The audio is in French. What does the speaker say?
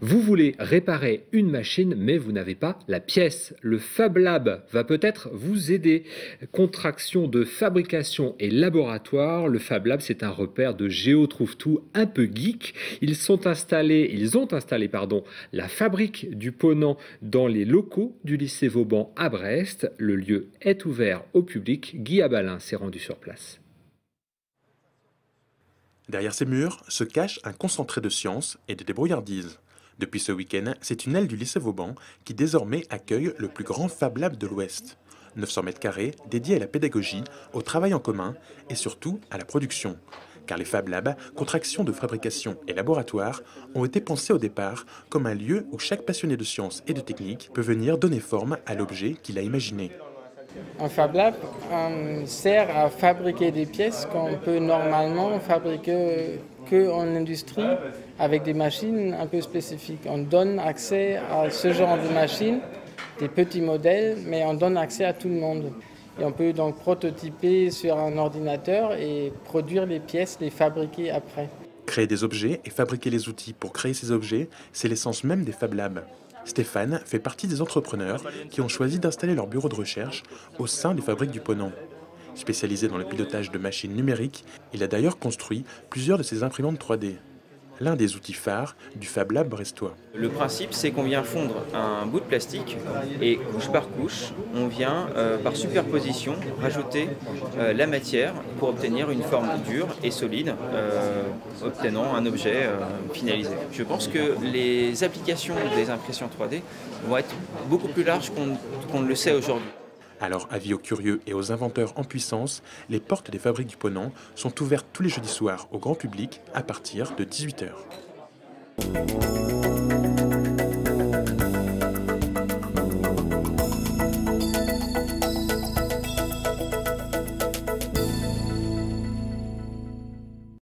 Vous voulez réparer une machine, mais vous n'avez pas la pièce. Le Fab Lab va peut-être vous aider. Contraction de fabrication et laboratoire, le Fab Lab, c'est un repère de Géo trouve tout un peu geek. Ils ont installé la fabrique du Ponant dans les locaux du lycée Vauban à Brest. Le lieu est ouvert au public. Guy Abalin s'est rendu sur place. Derrière ces murs se cache un concentré de science et de débrouillardise. Depuis ce week-end, c'est une aile du lycée Vauban qui désormais accueille le plus grand Fab Lab de l'Ouest. 900 mètres carrés dédiés à la pédagogie, au travail en commun et surtout à la production. Car les Fab Labs, contractions de fabrication et laboratoire, ont été pensés au départ comme un lieu où chaque passionné de sciences et de technique peut venir donner forme à l'objet qu'il a imaginé. Un Fab Lab sert à fabriquer des pièces qu'on peut normalement fabriquer qu'en industrie avec des machines un peu spécifiques. On donne accès à ce genre de machines, des petits modèles, mais on donne accès à tout le monde. Et on peut donc prototyper sur un ordinateur et produire les pièces, les fabriquer après. Créer des objets et fabriquer les outils pour créer ces objets, c'est l'essence même des Fab Labs. Stéphane fait partie des entrepreneurs qui ont choisi d'installer leur bureau de recherche au sein des fabriques du Ponant. Spécialisé dans le pilotage de machines numériques, il a d'ailleurs construit plusieurs de ses imprimantes 3D. L'un des outils phares du Fab Lab brestois. Le principe, c'est qu'on vient fondre un bout de plastique et couche par couche, on vient par superposition rajouter la matière pour obtenir une forme dure et solide, obtenant un objet finalisé. Je pense que les applications des impressions 3D vont être beaucoup plus larges qu'on ne le sait aujourd'hui. Alors, avis aux curieux et aux inventeurs en puissance, les portes des fabriques du Ponant sont ouvertes tous les jeudis soirs au grand public à partir de 18 h.